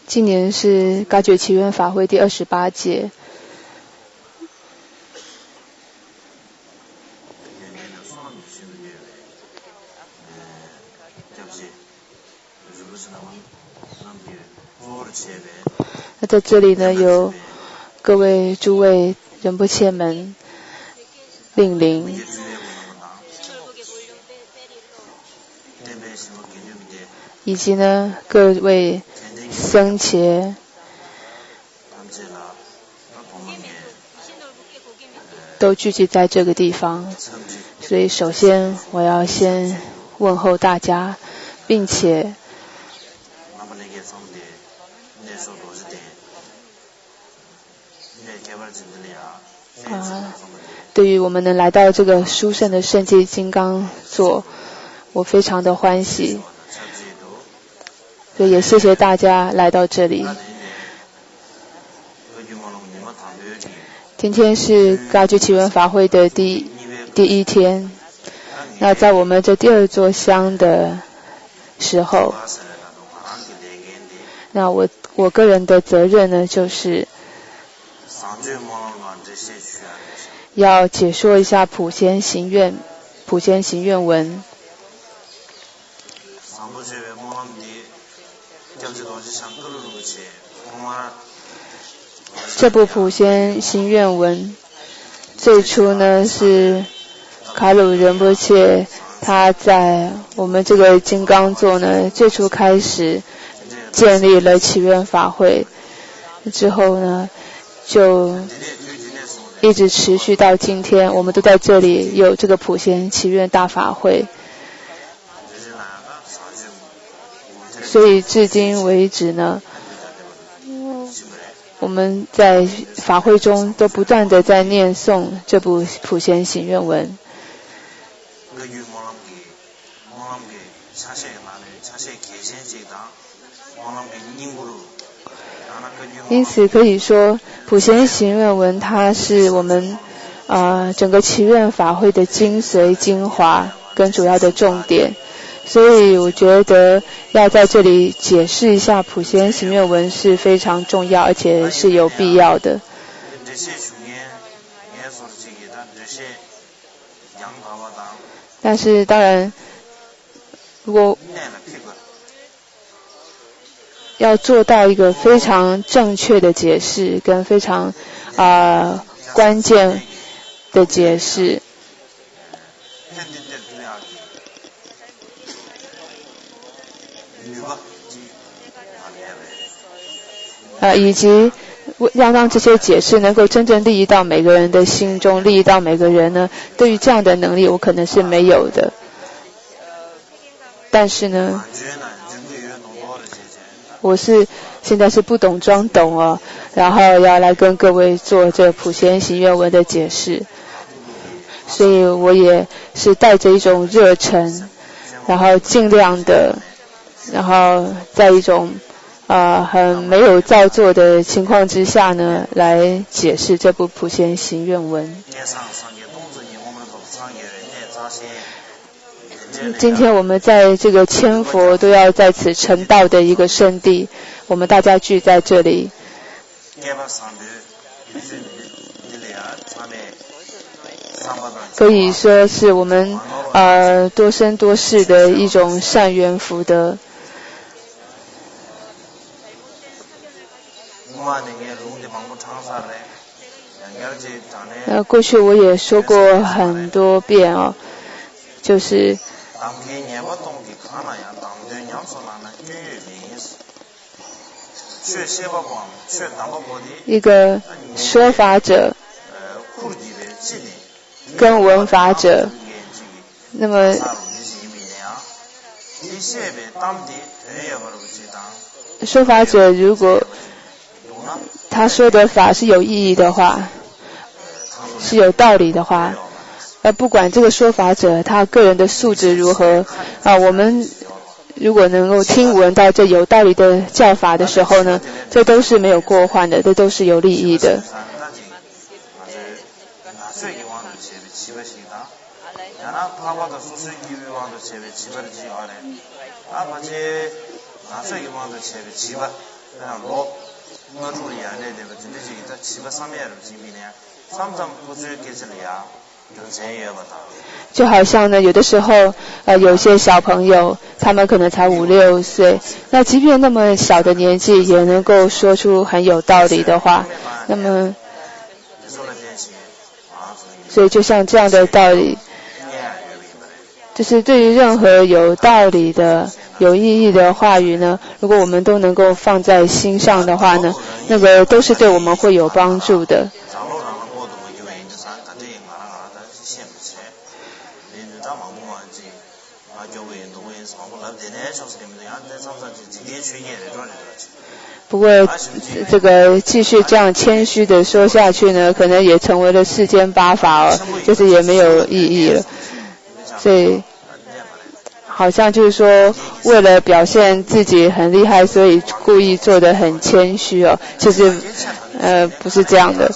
今年是噶举祈愿法会第28届。那在这里呢，有各位诸位仁波切们、令灵，以及呢各位僧伽，都聚集在这个地方。所以首先我要先问候大家，并且对于我们能来到这个殊胜的圣迹金刚座，我非常的欢喜。所以也谢谢大家来到这里。今天是噶举祈愿法会的第一天。那在我们这第2座香的时候，那我个人的责任呢，就是要解说一下普贤行愿文。这部普贤行愿文最初呢是卡鲁仁波切他在我们这个金刚座呢最初开始建立了祈愿法会，之后呢就一直持续到今天，我们都在这里有这个普贤祈愿大法会。所以至今为止呢，我们在法会中都不断的在念诵这部普贤行愿文。因此可以说普贤行愿文它是我们整个祈愿法会的精髓精华跟主要的重点。所以我觉得要在这里解释一下普贤行愿文是非常重要，而且是有必要的。但是当然，如果要做到一个非常正确的解释跟非常关键的解释，以及要让这些解释能够真正利益到每个人的心中，利益到每个人呢，对于这样的能力我可能是没有的。但是呢，我现在是不懂装懂哦，然后要来跟各位做这普贤行愿文的解释，所以我也是带着一种热忱，然后尽量的，然后在一种很没有造作的情况之下呢，来解释这部普贤行愿文。今天我们在这个千佛都要在此成道的一个圣地，我们大家聚在这里，可以说是我们多生多世的一种善缘福德。过去我也说过很多遍哦，就是一个说法者跟闻法者，那么说法者如果他说的法是有意义的话，是有道理的话，不管这个说法者他个人的素质如何我们如果能够听闻到这有道理的教法的时候呢，这都是没有过患的，这都是有利益的。就好像呢，有的时候有些小朋友他们可能才5、6岁，那即便那么小的年纪也能够说出很有道理的话，那么所以就像这样的道理，就是对于任何有道理的有意义的话语呢，如果我们都能够放在心上的话呢，那个都是对我们会有帮助的。不过这个继续这样谦虚的说下去呢，可能也成为了世间8法就是也没有意义了。所以好像就是说为了表现自己很厉害，所以故意做得很谦虚其实不是这样的。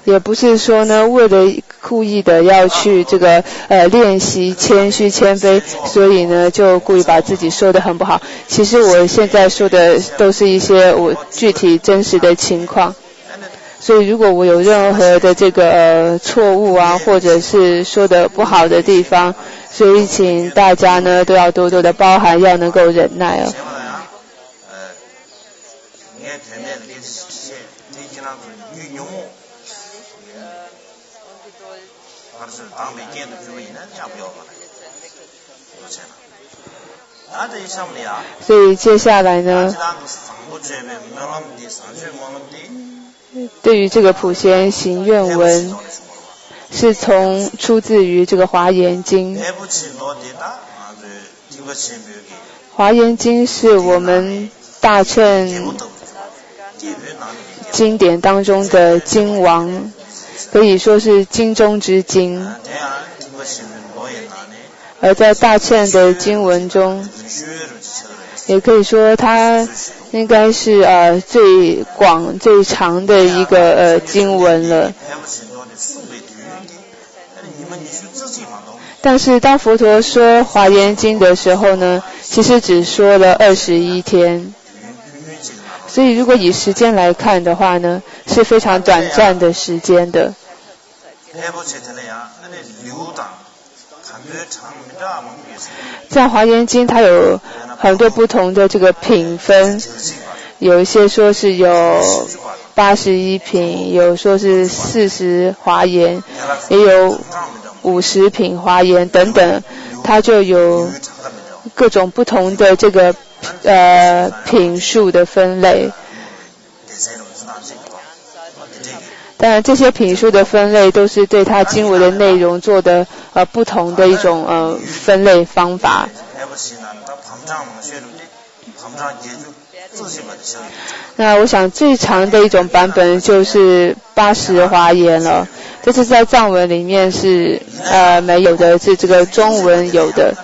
也不是说呢为了故意的要去这个练习谦虚谦卑，所以呢就故意把自己说得很不好。其实我现在说的都是一些我具体真实的情况，所以如果我有任何的这个错误或者是说的不好的地方，所以请大家呢都要多多的包涵，要能够忍耐所以接下来呢，对于这个普贤行愿文是出自于这个华严经。华严经是我们大乘经典当中的经王，可以说是经中之经。而在大乘的经文中，也可以说它应该是最广最长的一个经文了。但是当佛陀说华严经的时候呢，其实只说了21天，所以如果以时间来看的话呢，是非常短暂的时间的。在华严经它有很多不同的这个品分，有一些说是有81品，有说是40华严，也有50品华严等等，它就有各种不同的这个品数的分类。当然这些品数的分类都是对它经文的内容做的不同的一种分类方法。那我想最长的一种版本就是80华严了，这是在藏文里面是没有的，是这个中文有的。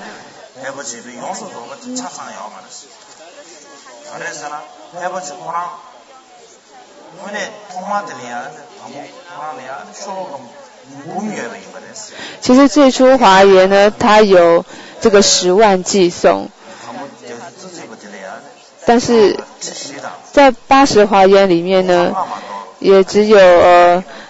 其实最初华严呢，它有这个10万偈颂，但是在80华严里面呢，也只有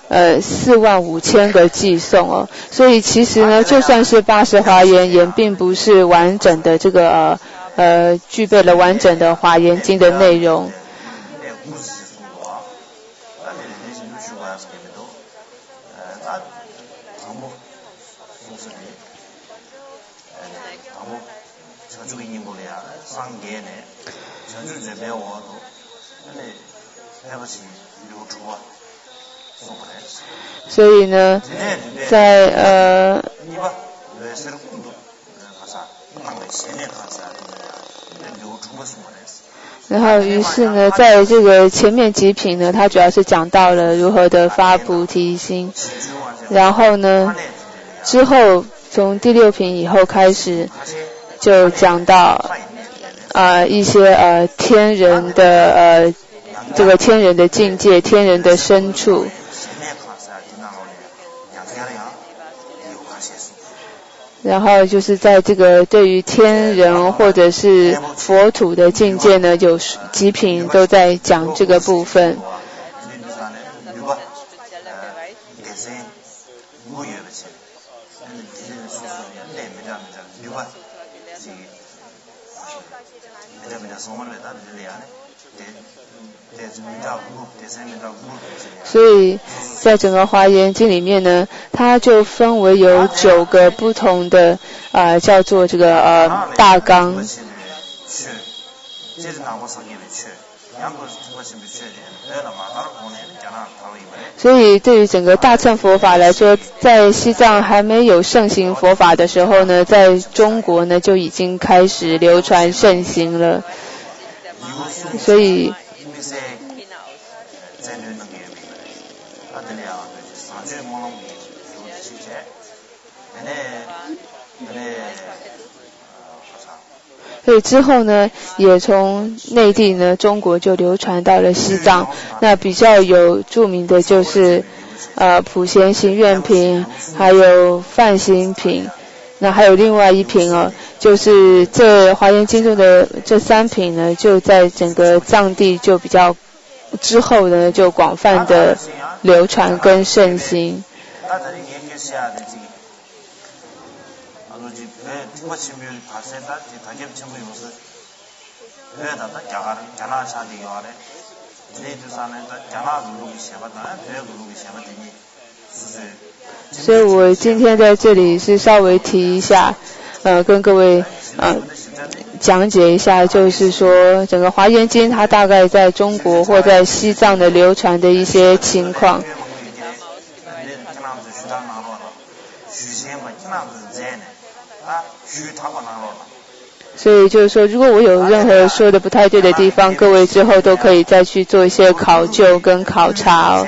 45000个偈颂所以其实呢，就算是80华严，也并不是完整的这个具备了完整的华严经的内容。所以呢，在然后于是呢，在这个前面几品呢，它主要是讲到了如何的发菩提心，然后呢，之后从第6品以后开始就讲到一些天人的这个天人的境界，天人的深处。然后就是在这个对于天人或者是佛土的境界呢，有几品都在讲这个部分。所以在整个华严经里面呢，它就分为有9个不同的叫做这个大纲。所以对于整个大乘佛法来说，在西藏还没有盛行佛法的时候呢，在中国呢就已经开始流传盛行了。所以之后呢，也从内地呢，中国就流传到了西藏。那比较有著名的就是普贤行愿品，还有梵行品。那还有另外一品就是这华严经中的这3品呢，就在整个藏地就比较之后呢，就广泛的流传跟盛行。所以我今天在这里是稍微提一下，跟各位讲解一下，就是说整个华严经它大概在中国或在西藏的流传的一些情况。所以就是说，如果我有任何说的不太对的地方，各位之后都可以再去做一些考究跟考察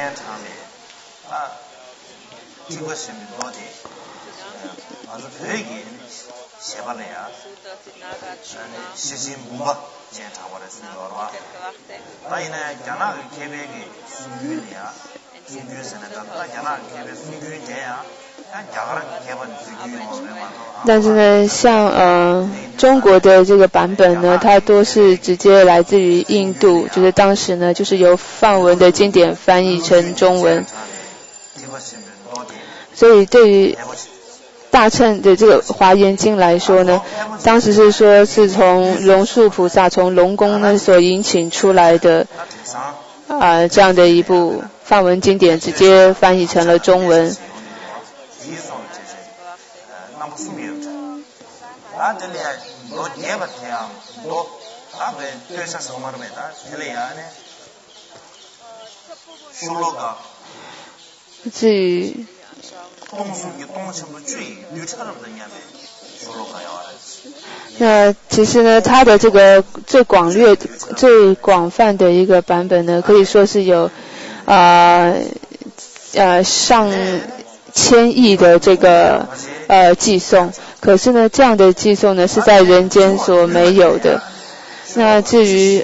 但是呢，像中国的这个版本呢，它都是直接来自于印度，就是当时呢就是由梵文的经典翻译成中文。所以对于大乘的这个华严经来说呢，当时是说是从龙树菩萨从龙宫呢所引请出来的这样的一部梵文经典，直接翻译成了中文。至于那其实呢，它的这个最广泛的一个版本呢，可以说是有上千亿的这个寄送。可是呢，这样的寄送呢是在人间所没有的。那至于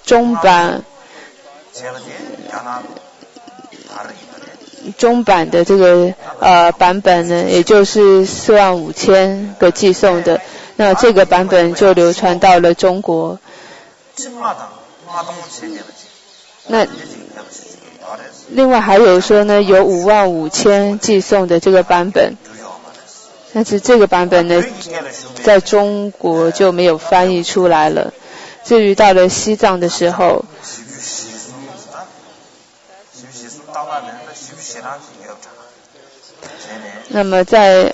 中版的这个版本呢，也就是45000个寄送的，那这个版本就流传到了中国。那另外还有说呢，有55000寄送的这个版本，但是这个版本呢，在中国就没有翻译出来了。至于到了西藏的时候，那么在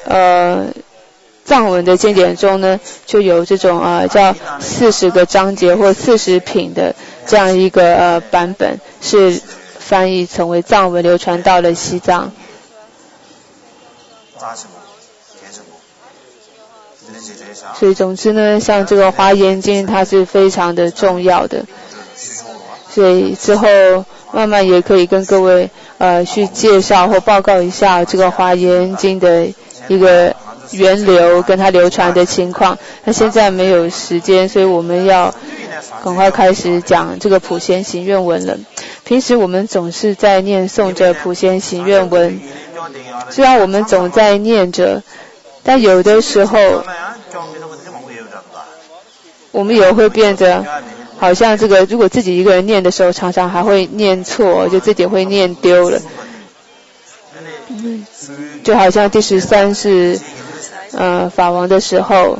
藏文的经典中呢，就有这种叫40个章节或40品的这样一个版本，是翻译成为藏文流传到了西藏。所以总之呢，像这个华严经它是非常的重要的，所以之后慢慢也可以跟各位去介绍或报告一下这个华严经的一个源流跟它流传的情况。那现在没有时间，所以我们要赶快开始讲这个普贤行愿文了。平时我们总是在念诵着普贤行愿文，虽然我们总在念着，但有的时候我们也会变得好像这个，如果自己一个人念的时候，常常还会念错，就自己会念丢了。就好像第13世法王的时候，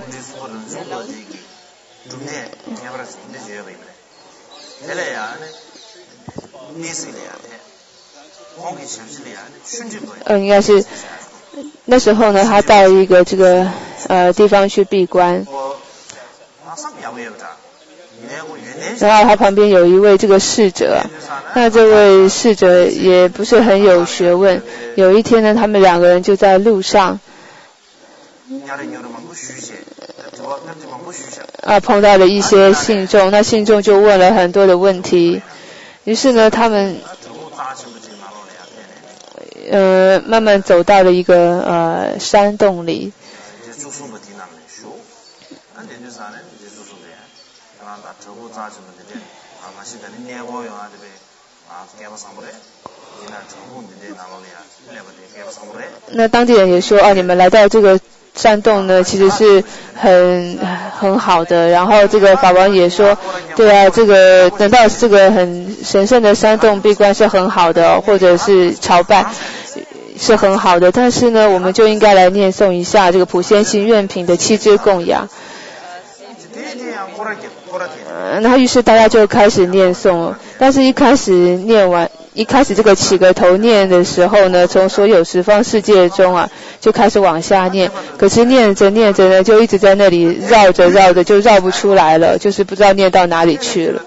应该是那时候呢，他到一个这个地方去闭关，然后他旁边有一位这个侍者，那这位侍者也不是很有学问。有一天呢，他们两个人就在路上碰到了一些信众，那信众就问了很多的问题，于是呢他们慢慢走到了一个山洞里。那当地人也说你们来到这个山洞呢，其实是很好的。然后这个法王也说，对啊，这个等到这个很神圣的山洞闭关是很好的，或者是朝拜是很好的，但是呢，我们就应该来念诵一下这个普贤行愿品的7支供养。然后于是大家就开始念诵了，但是一开始这个起个头念的时候呢，从所有十方世界中就开始往下念，可是念着念着呢，就一直在那里绕着就绕不出来了，就是不知道念到哪里去了。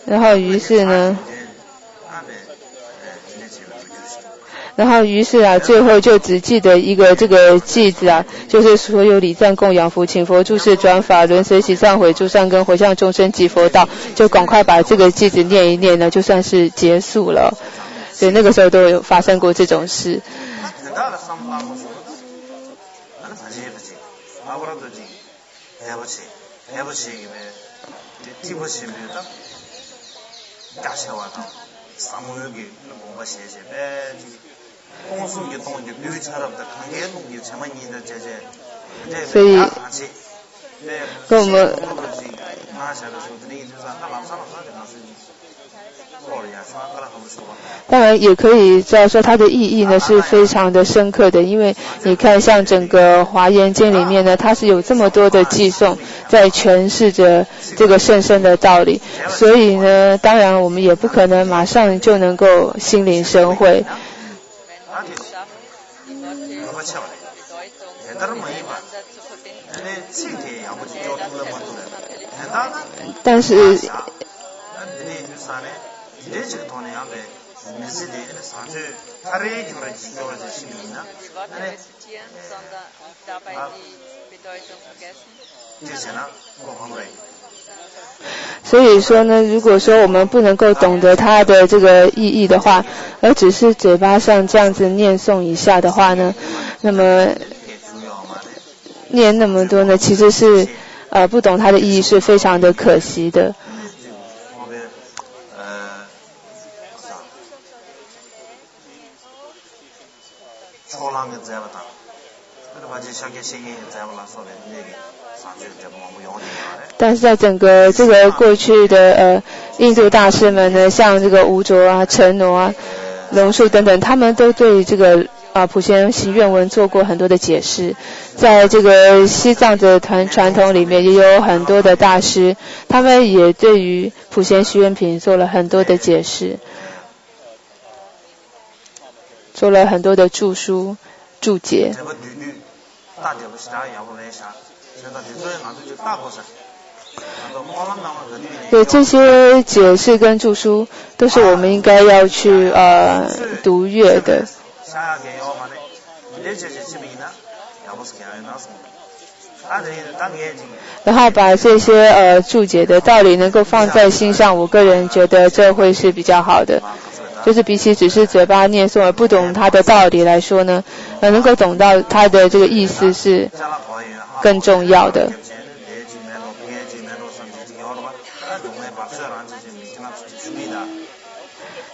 然后于是呢，最后就只记得一个这个偈子就是所有礼赞供养福请佛住世转法轮随喜忏悔诸善根回向众生即佛道，就赶快把这个偈子念一念呢，就算是结束了。所以那个时候都有发生过这种事。所以跟我们当然也可以知道说它的意义呢是非常的深刻的，因为你看像整个华严经里面呢，它是有这么多的偈颂在诠释着这个甚深的道理，所以呢当然我们也不可能马上就能够心领神会。但是所以说呢，如果说我们不能够懂得它的这个意义的话，而只是嘴巴上这样子念诵一下的话呢，那么念那么多呢，其实是不懂它的意义是非常的可惜的。但是在整个这个过去的印度大师们呢，像这个无着陈罗龙树等等，他们都对这个普贤行愿文做过很多的解释。在这个西藏的传统里面也有很多的大师，他们也对于普贤行愿品做了很多的解释，做了很多的注疏注解。对，这些解释跟注疏都是我们应该要去读阅的。然后把这些注解的道理能够放在心上，我个人觉得这会是比较好的。就是比起只是嘴巴念诵而不懂它的道理来说呢，能够懂到它的这个意思是更重要的。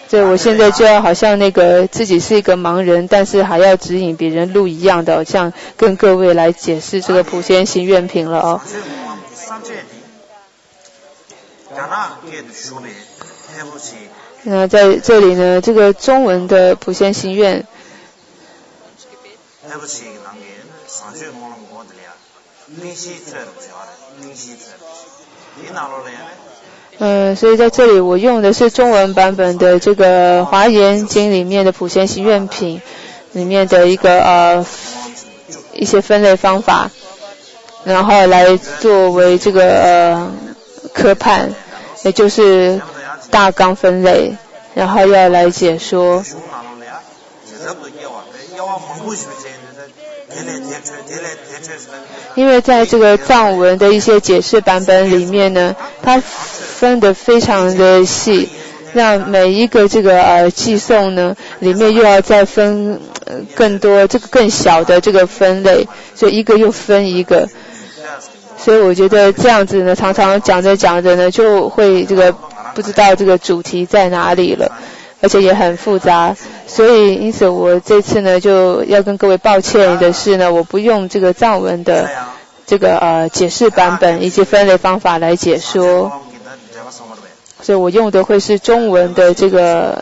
对，我现在就要好像那个自己是一个盲人，但是还要指引别人路一样的，好像跟各位来解释这个普贤行愿品了哦。那在这里呢，这个中文的普贤行愿，所以在这里我用的是中文版本的这个华严经里面的普贤行愿品里面的一个一些分类方法，然后来作为这个科判，也就是大纲分类，然后要来解说。因为在这个藏文的一些解释版本里面呢，它分得非常的细，让每一个这个寄送呢里面又要再分更多这个更小的这个分类，所以一个又分一个。所以我觉得这样子呢，常常讲着讲着呢，就会这个不知道这个主题在哪里了，而且也很复杂。所以因此我这次呢就要跟各位抱歉的是呢，我不用这个藏文的这个解释版本以及分类方法来解说，所以我用的会是中文的这个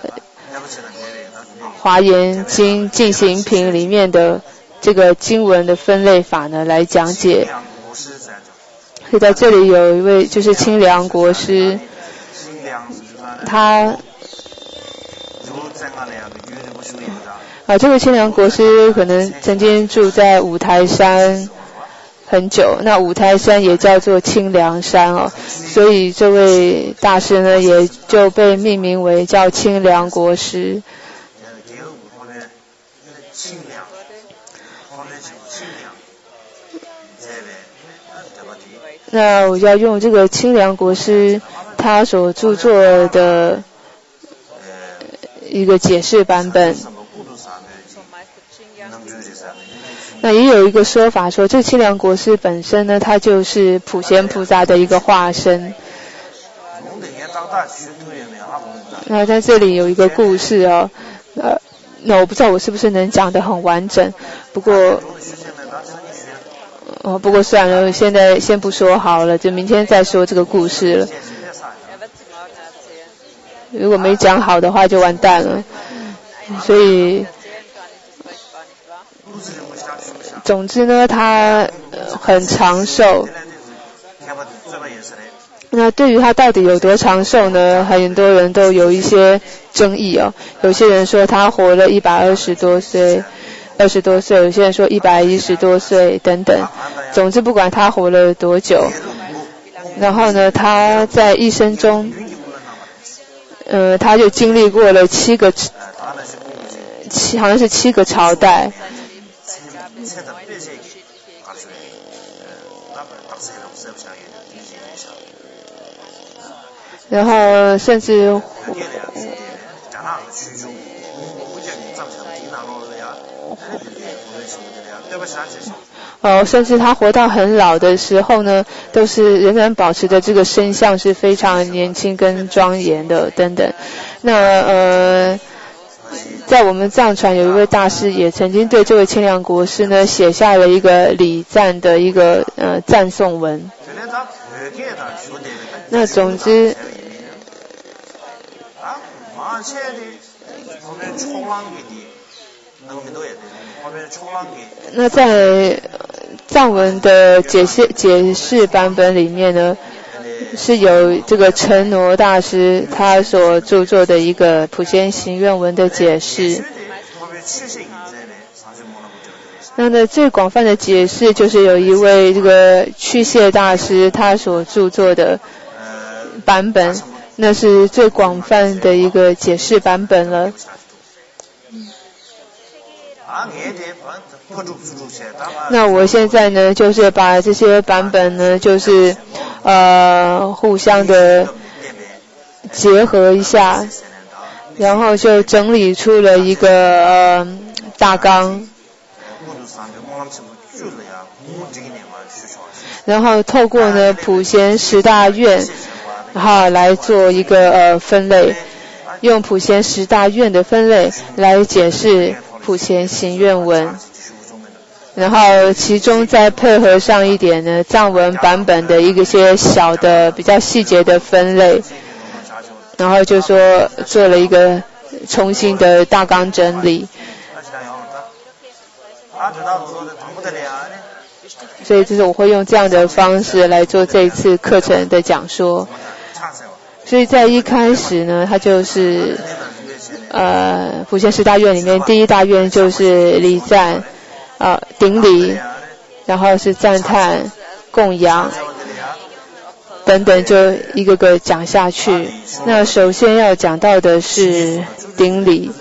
华严经进行品里面的这个经文的分类法呢来讲解。所以在这里有一位就是清凉国师，他这个清凉国师可能曾经住在五台山很久，那五台山也叫做清凉山哦，所以这位大师呢也就被命名为叫清凉国师。那我要用这个清凉国师他所著作的一个解释版本。那也有一个说法说，这清凉国师本身呢，他就是普贤菩萨的一个化身。那在这里有一个故事哦，那我不知道我是不是能讲得很完整，不过算了，现在先不说好了，就明天再说这个故事了。如果没讲好的话就完蛋了。所以总之呢，他很长寿。那对于他到底有多长寿呢，很多人都有一些争议哦。有些人说他活了120多岁，有些人说110多岁等等。总之不管他活了多久，然后呢，他在一生中他就经历过了好像是7个朝代。然后甚至甚至他活到很老的时候呢，都是仍然保持着这个身相是非常年轻跟庄严的等等。那在我们藏传有一位大师也曾经对这位清凉国师呢写下了一个礼赞的一个赞颂文。那总之那在藏文的解释版本里面呢，是有这个陈罗大师他所著作的一个普贤行愿文的解释。那最广泛的解释就是有一位这个去谢大师他所著作的版本，那是最广泛的一个解释版本了。那我现在呢，就是把这些版本呢，就是互相的结合一下，然后就整理出了一个大纲，然后透过呢普贤十大愿，然后来做一个分类，用普贤十大愿的分类来解释普贤行愿文，然后其中再配合上一点呢藏文版本的一些小的比较细节的分类，然后就说做了一个重新的大纲整理。所以就是我会用这样的方式来做这一次课程的讲说。所以在一开始呢，它就是普贤十大愿里面第一大愿就是礼赞顶礼，然后是赞叹供养等等，就一个个讲下去。那首先要讲到的是顶礼。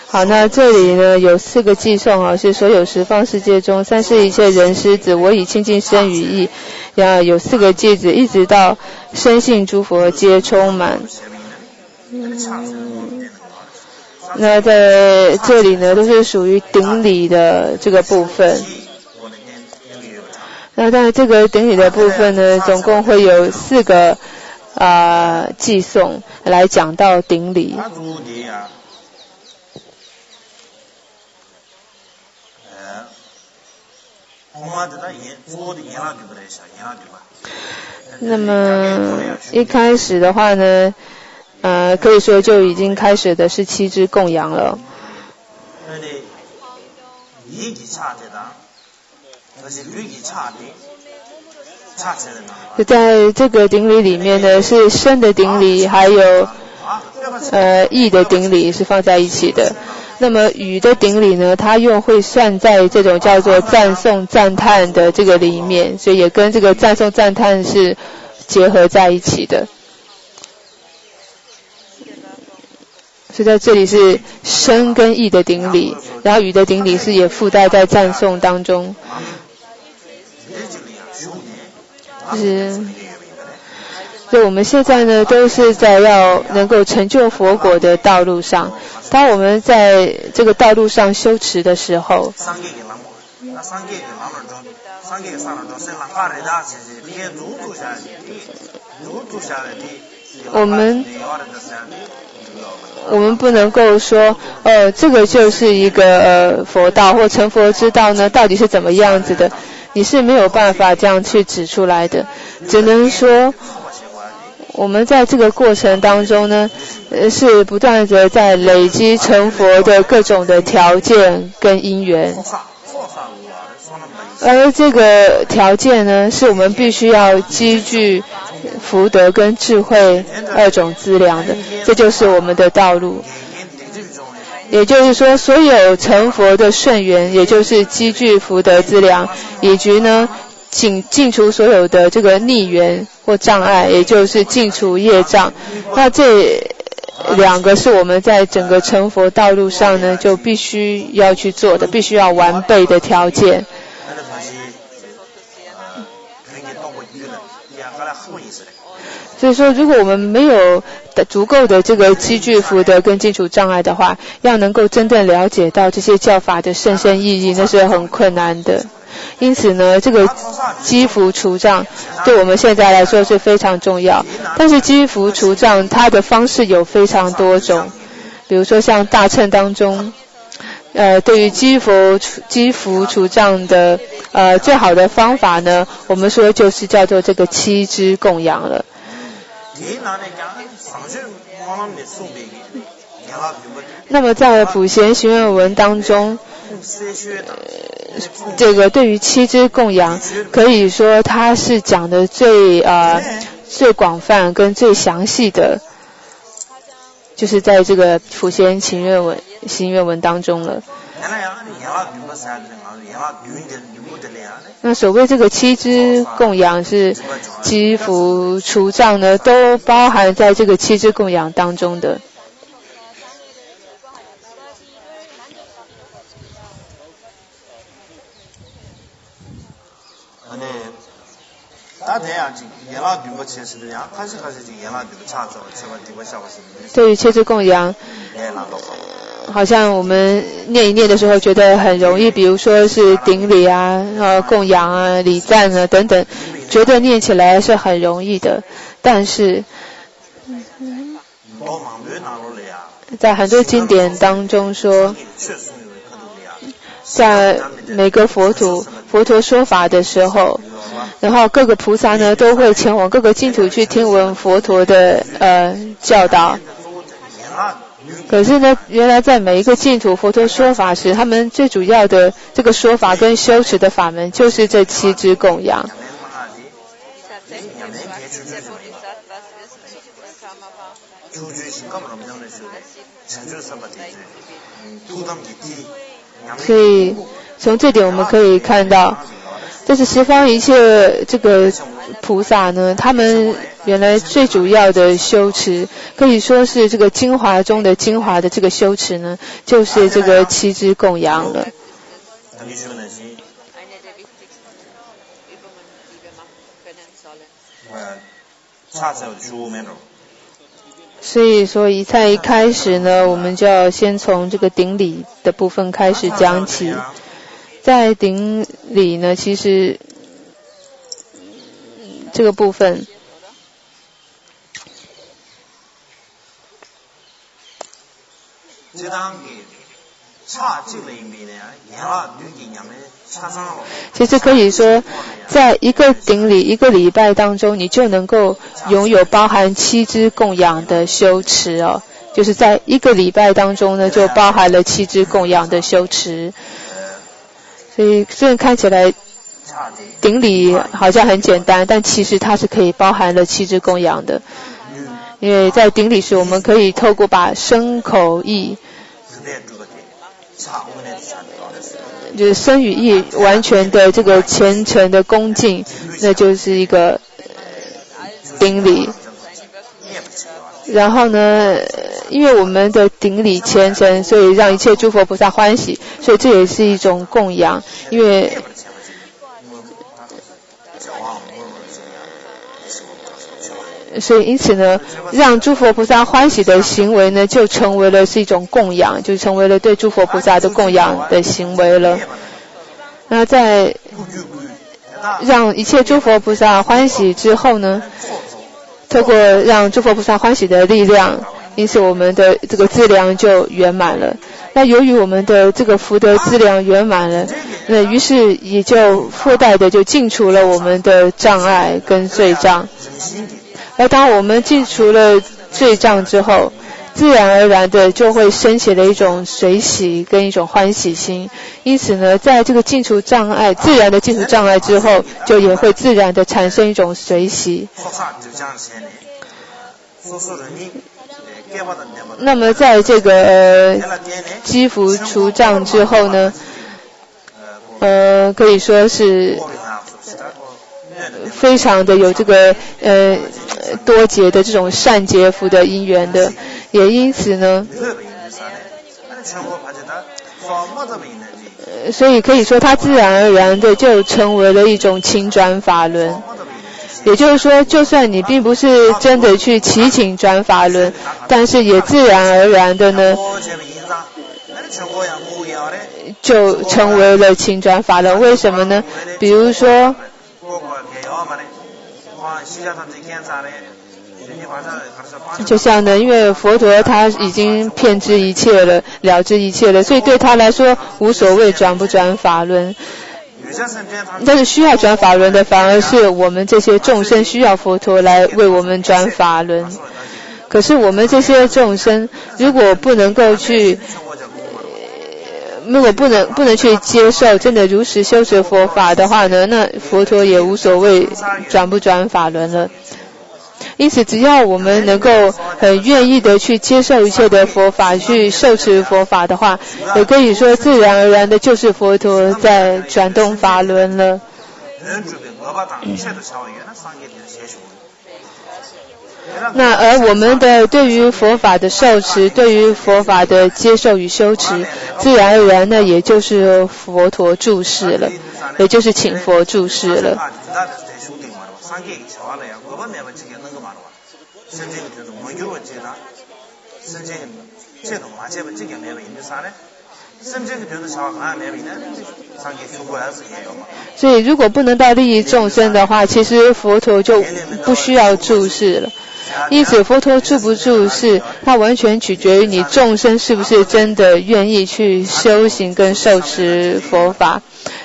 好，那这里呢有4个偈颂是所有十方世界中三世一切人师子，我以清净身语意，然后有4个偈子，一直到深信诸佛皆充满。那在这里呢都是属于顶礼的这个部分。那在这个顶礼的部分呢，总共会有4个偈颂来讲到顶礼。那么一开始的话呢，可以说就已经开始的是7支供养了。就在这个顶礼里面呢，是身的顶礼还有意的顶礼是放在一起的。那么语的顶礼呢，它又会算在这种叫做赞颂赞叹的这个里面，所以也跟这个赞颂赞叹是结合在一起的。所以在这里是身跟意的顶礼，然后语的顶礼是也附带在赞颂当中。所以我们现在呢都是在要能够成就佛果的道路上。当我们在这个道路上修持的时候，我们不能够说这个就是一个佛道或成佛之道呢到底是怎么样子的，你是没有办法这样去指出来的。只能说我们在这个过程当中呢是不断的在累积成佛的各种的条件跟因缘，而这个条件呢是我们必须要积聚福德跟智慧2种资粮的，这就是我们的道路。也就是说所有成佛的顺缘，也就是积聚福德资粮，以及呢净除所有的这个逆缘或障碍，也就是净除业障。那这2个是我们在整个成佛道路上呢就必须要去做的，必须要完备的条件。所以说如果我们没有足够的这个积聚福德跟净除障碍的话，要能够真正了解到这些教法的甚深意义，那是很困难的。因此呢这个积福除障对我们现在来说是非常重要。但是积福除障它的方式有非常多种，比如说像大乘当中对于积福除障的最好的方法呢，我们说就是叫做这个7支供养了。那么在普贤行愿文当中这个对于7支供养可以说它是讲的最广泛跟最详细的，就是在这个普贤行愿文当中了。那所谓这个七支供养是积福除障呢，都包含在这个七支供养当中的。对于七支供养，好像我们念一念的时候觉得很容易，比如说是顶礼啊、供养啊、礼赞啊等等，觉得念起来是很容易的。但是，在很多经典当中说，在每个佛陀说法的时候，然后各个菩萨呢都会前往各个净土去听闻佛陀的教导。可是呢，原来在每一个净土佛陀说法时，他们最主要的这个说法跟修持的法门就是这七支供养。所以从这点我们可以看到，这是十方一切这个菩萨呢，他们原来最主要的修持，可以说是这个精华中的精华的这个修持呢，就是这个七支供养了。所以说在一开始呢，我们就要先从这个顶礼的部分开始讲起。在顶礼呢，其实这个部分其实可以说，在一个顶礼一个礼拜当中，你就能够拥有包含七支供养的修持哦。就是在一个礼拜当中呢，就包含了七支供养的修持。所以虽然看起来顶礼好像很简单，但其实它是可以包含了七支供养的。因为在顶礼时，我们可以透过把身口意就是身与意完全的这个虔诚的恭敬，那就是一个顶礼。然后呢，因为我们的顶礼虔诚，所以让一切诸佛菩萨欢喜，所以这也是一种供养。因为所以因此呢，让诸佛菩萨欢喜的行为呢，就成为了是一种供养，就成为了对诸佛菩萨的供养的行为了。那在让一切诸佛菩萨欢喜之后呢，透过让诸佛菩萨欢喜的力量，因此我们的这个资粮就圆满了。那由于我们的这个福德资粮圆满了，那于是也就附带的就净除了我们的障碍跟罪障。而当我们净除了罪障之后，自然而然的就会升起了一种随喜跟一种欢喜心。因此呢，在这个净除障碍，自然的净除障碍之后，就也会自然的产生一种随喜。那么在这个积福除障之后呢，可以说是非常的有这个多劫的这种善劫福的因缘的，也因此呢，所以可以说它自然而然的就成为了一种勤转法轮。也就是说，就算你并不是真的去祈请转法轮，但是也自然而然的呢，就成为了勤转法轮。为什么呢？比如说就像呢，因为佛陀他已经遍知一切了，了知一切了，所以对他来说无所谓转不转法轮。但是需要转法轮的反而是我们这些众生需要佛陀来为我们转法轮。可是我们这些众生如果不能够去不能去接受真的如实修持佛法的话呢，那佛陀也无所谓转不转法轮了。因此只要我们能够很愿意的去接受一切的佛法，去受持佛法的话，也可以说自然而然的就是佛陀在转动法轮了。那而我们的对于佛法的受持，对于佛法的接受与修持，自然而然呢，也就是佛陀注释了，也就是请佛注释了。所以如果不能到利益众生的话，其实佛陀就不需要注释了。因此佛陀注不注释，它完全取决于你众生是不是真的愿意去修行跟受持佛法。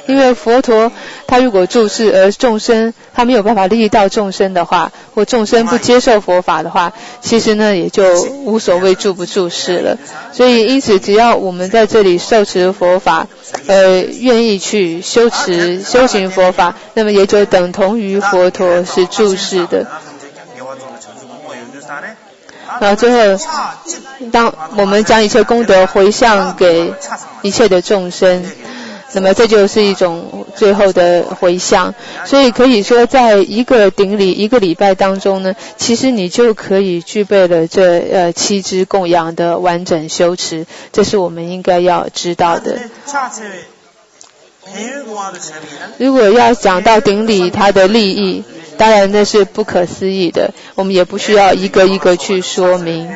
因为佛陀他如果注释而众生他没有办法利益到众生的话，或众生不接受佛法的话，其实呢也就无所谓注不注释了。所以因此只要我们在这里受持佛法，愿意去修行佛法，那么也就等同于佛陀是注释的。然后最后当我们将一切功德回向给一切的众生，那么这就是一种最后的回向。所以可以说在一个顶礼一个礼拜当中呢，其实你就可以具备了这7支供养的完整修持，这是我们应该要知道的。如果要讲到顶礼它的利益，当然那是不可思议的，我们也不需要一个一个去说明。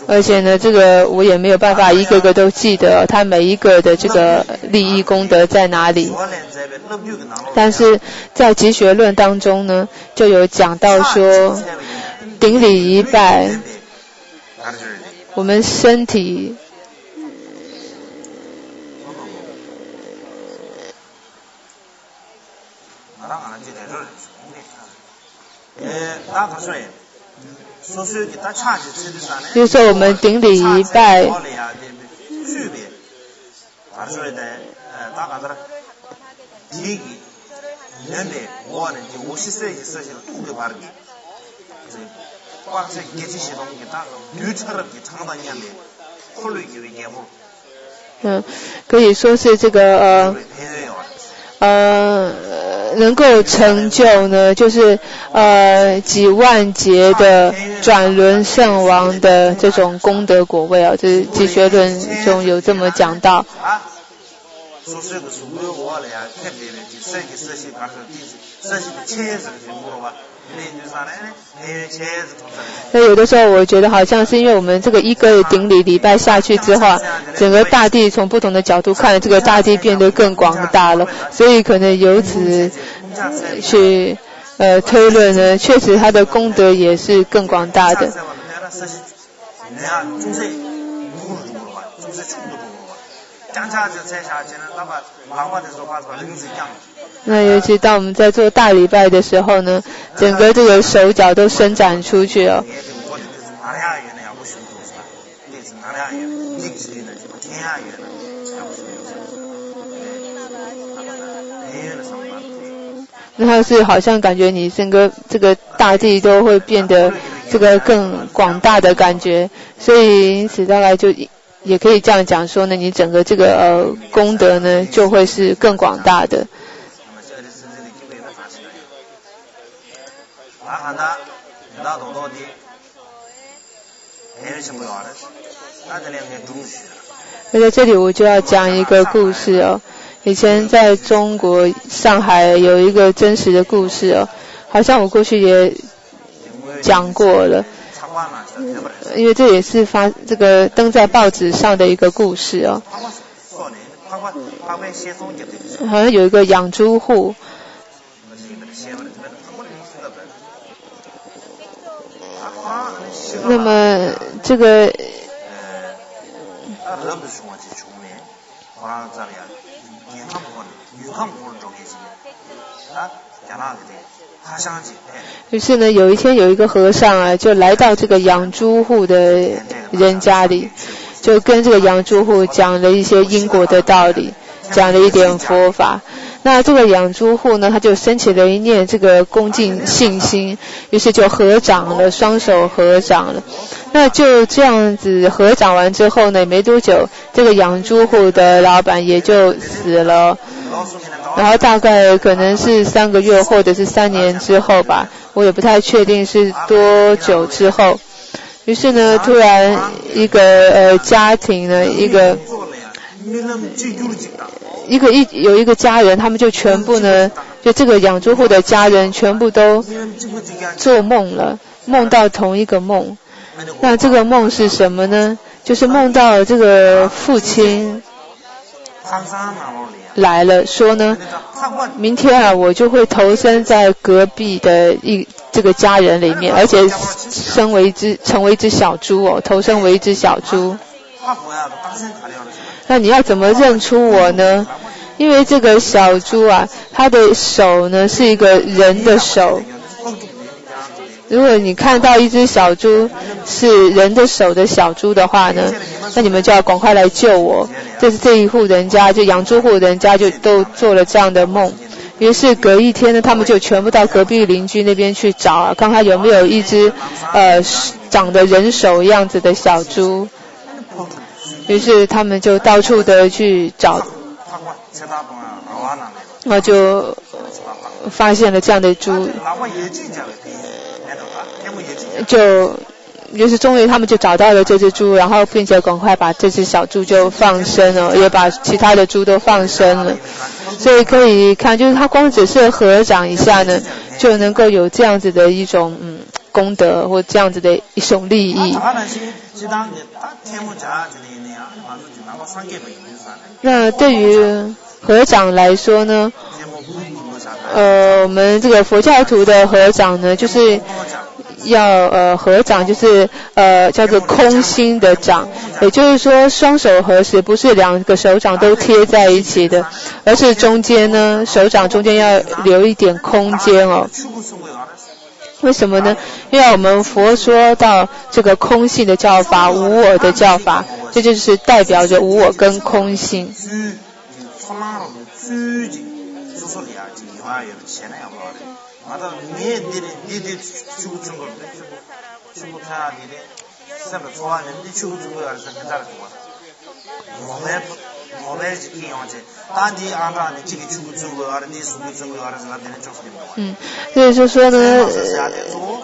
而且呢，这个我也没有办法一个个都记得它每一个的这个利益功德在哪里。但是在集学论当中呢，就有讲到说，顶礼一拜，我们身体就是说我们顶礼一拜，可以说是这个能够成就呢，就是几万劫的转轮圣王的这种功德果位啊，这是集学论中有这么讲到。那有的时候我觉得好像是因为我们这个一个顶礼礼拜下去之后，整个大地从不同的角度看，这个大地变得更广大了，所以可能由此去推论呢，确实它的功德也是更广大的。那尤其当我们在做大礼拜的时候呢，整个这个手脚都伸展出去哦。那是好像感觉你整个这个大地都会变得这个更广大的感觉，所以因此大概就也可以这样讲说呢，你整个这个功德呢就会是更广大的。那在这里我就要讲一个故事哦。以前在中国上海有一个真实的故事哦，好像我过去也讲过了，因为这也是这个登在报纸上的一个故事哦。好像有一个养猪户，那么这个于是呢，有一天有一个和尚啊，就来到这个养猪户的人家里，就跟这个养猪户讲了一些因果的道理，讲了一点佛法。那这个养猪户呢，他就升起了一念这个恭敬信心，于是就合掌了，双手合掌了。那就这样子合掌完之后呢，没多久，这个养猪户的老板也就死了。然后大概可能是3个月或者是3年之后吧，我也不太确定是多久之后。于是呢，突然一个家庭呢，有一个家人，他们就全部呢，就这个养猪户的家人全部都做梦了，梦到同一个梦。那这个梦是什么呢？就是梦到这个父亲来了，说呢，明天啊，我就会投身在隔壁的这个家人里面，而且成为一只小猪哦，投身为一只小猪。那你要怎么认出我呢？因为这个小猪啊，它的手呢是一个人的手。如果你看到一只小猪是人的手的小猪的话呢，那你们就要赶快来救我。这一户人家，就养猪户人家就都做了这样的梦。于是隔一天呢，他们就全部到隔壁邻居那边去找啊，看看有没有一只长得人手样子的小猪。于是他们就到处的去找，那就发现了这样的猪，就是终于他们就找到了这只猪，然后并且赶快把这只小猪就放生了，也把其他的猪都放生了。所以可以看，就是他光只是合掌一下呢，就能够有这样子的一种功德或这样子的一种利益。那对于合掌来说呢，我们这个佛教徒的合掌呢，就是要合掌，就是叫做空心的掌，也就是说双手合十，不是2个手掌都贴在一起的，而是中间呢，手掌中间要留一点空间哦。为什么呢？因为我们佛说到这个空性的教法，无我的教法，这就是代表着无我跟空性。所以就说呢，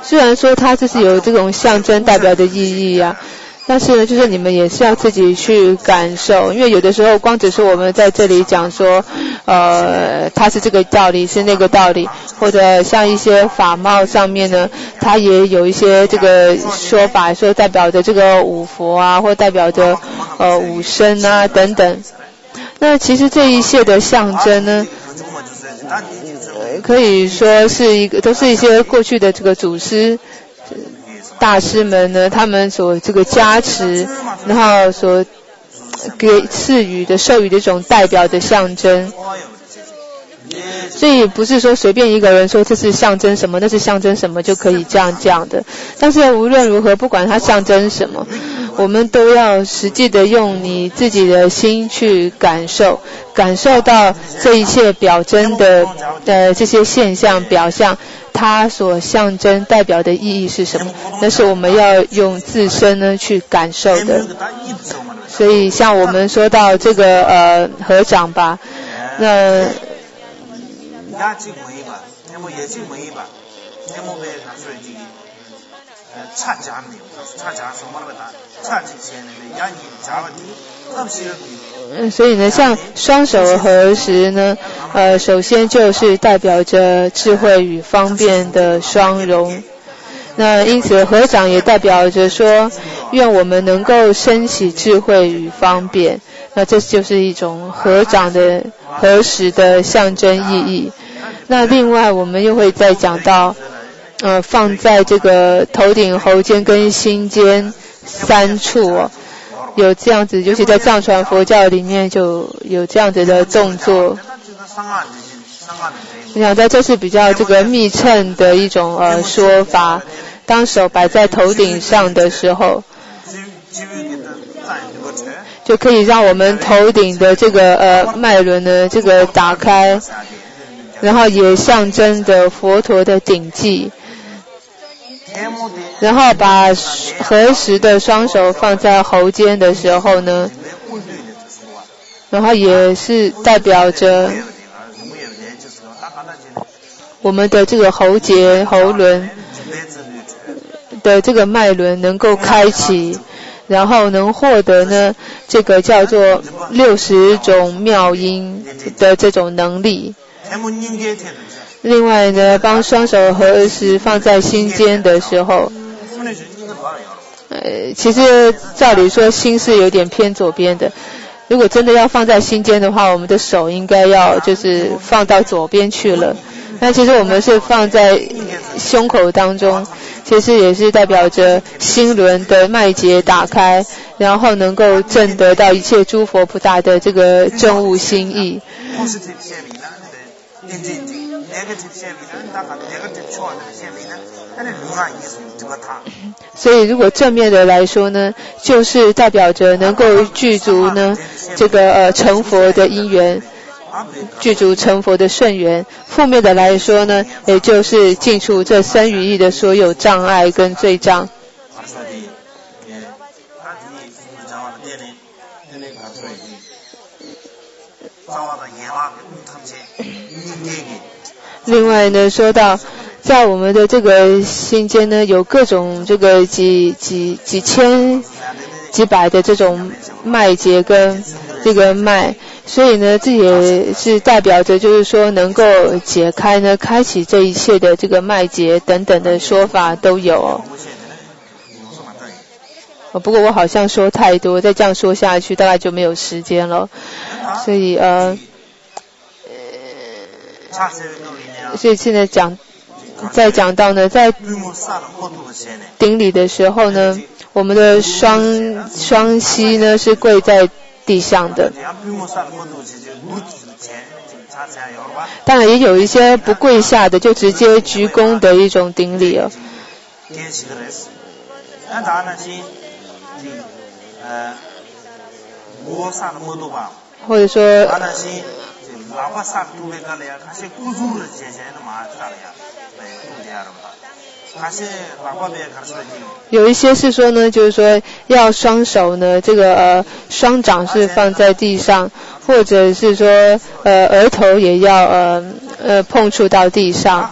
虽然说它就是有这种象征代表的意义啊，但是呢，就是你们也是要自己去感受，因为有的时候光只是我们在这里讲说，它是这个道理，是那个道理，或者像一些法帽上面呢，它也有一些这个说法，说代表着这个五佛啊，或代表着五身啊等等。那其实这一切的象征呢，可以说都是一些过去的这个祖师大师们呢，他们所这个加持，然后所赐予的授予的这种代表的象征。所以不是说随便一个人说这是象征什么，那是象征什么就可以这样的。但是无论如何，不管它象征什么，我们都要实际的用你自己的心去感受到这一切表征的这些现象表象，它所象征代表的意义是什么？那是我们要用自身呢去感受的。所以像我们说到这个合掌吧，那所以呢，像双手合十呢，首先就是代表着智慧与方便的双融。那因此合掌也代表着说，愿我们能够升起智慧与方便。那这就是一种合掌的合十的象征意义。那另外我们又会再讲到放在这个头顶、喉间跟心间3处有这样子，尤其在藏传佛教里面就有这样子的动作。我想在这是比较这个密乘的一种说法。当手摆在头顶上的时候，就可以让我们头顶的这个脉轮呢这个打开，然后也象征着佛陀的顶髻。然后把合十的双手放在喉间的时候呢，然后也是代表着我们的这个喉结、喉轮的这个脉轮能够开启，然后能获得呢这个叫做60种妙音的这种能力。另外呢，帮双手合十放在心间的时候，其实照理说心是有点偏左边的。如果真的要放在心间的话，我们的手应该要就是放到左边去了。那其实我们是放在胸口当中，其实也是代表着心轮的脉结打开，然后能够证得到一切诸佛菩萨的这个证悟心意。所以如果正面的来说呢，就是代表着能够具足呢这个成佛的因缘，具足成佛的顺缘。负面的来说呢，也就是尽除这生与意的所有障碍跟罪障。另外呢，说到在我们的这个心间呢，有各种这个几千几百的这种脉结跟这个脉，所以呢，这也是代表着就是说能够解开呢，开启这一切的这个脉结等等的说法都有。不过我好像说太多，再这样说下去大概就没有时间了，所以所以现在再讲到呢，在顶礼的时候呢，我们的双膝呢是跪在地上的。当然也有一些不跪下的，就直接鞠躬的一种顶礼哦。或者说有一些是说呢，就是说要双手呢这个双掌是放在地上，或者是说额头也要碰触到地上，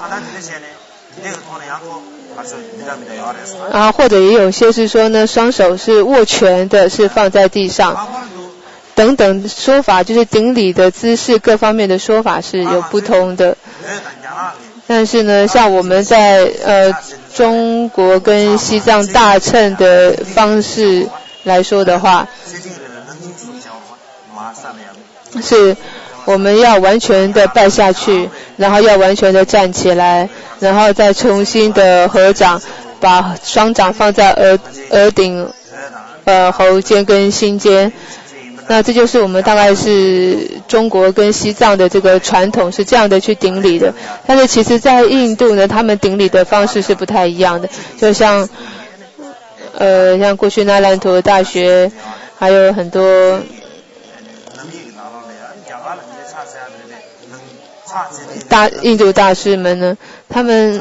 然后或者也有些是说呢双手是握拳的，是放在地上等等说法，就是顶礼的姿势各方面的说法是有不同的。但是呢，像我们在中国跟西藏大乘的方式来说的话，是我们要完全的拜下去，然后要完全的站起来，然后再重新的合掌，把双掌放在额顶、喉间跟心间。那这就是我们大概是中国跟西藏的这个传统是这样的去顶礼的。但是其实在印度呢，他们顶礼的方式是不太一样的，就像像过去那兰陀大学还有很多印度大师们呢，他们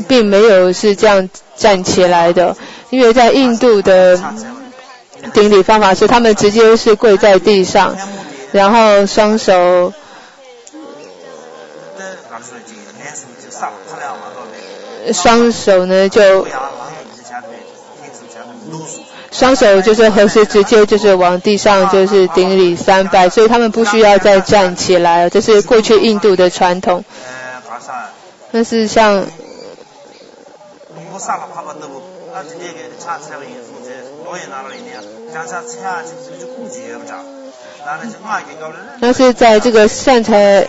并没有是这样站起来的，因为在印度的顶礼方法是他们直接是跪在地上，然后双手呢就双手就是合十，直接就是往地上就是顶礼3拜，所以他们不需要再站起来，这是过去印度的传统。但是像但是在这个善财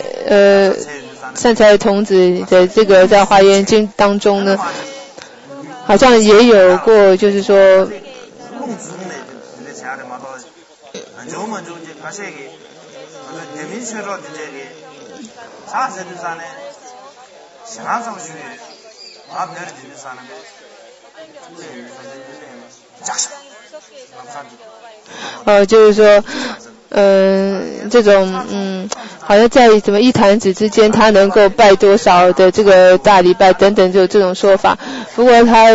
童子的这个在华严经当中呢，好像也有过，就是说就是说，这种好像在什么一弹指之间，他能够拜多少的这个大礼拜等等，就有这种说法。不过他。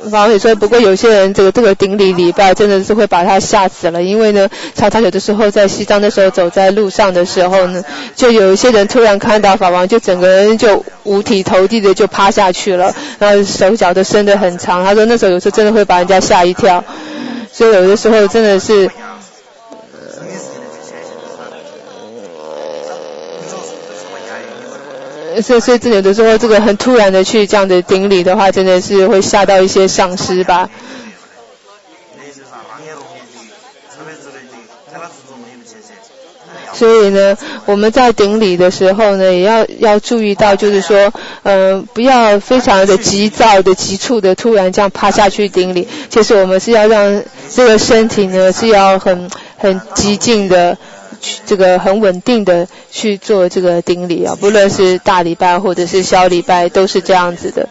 法王也说，不过有些人这个顶礼拜真的是会把他吓死了，因为呢，常常有的时候在西藏的时候走在路上的时候呢，就有一些人突然看到法王，就整个人就五体投地的就趴下去了，然后手脚都伸得很长。他说那时候有时候真的会把人家吓一跳，所以有的时候真的是。所以真的有的时候这个很突然的去这样的顶礼的话，真的是会吓到一些上师吧。所以呢，我们在顶礼的时候呢，也要注意到，就是说，不要非常的急躁的、急促的，突然这样趴下去顶礼。其实我们是要让这个身体呢，是要很激进的。这个很稳定的去做这个顶礼啊，不论是大礼拜或者是小礼拜，都是这样子的。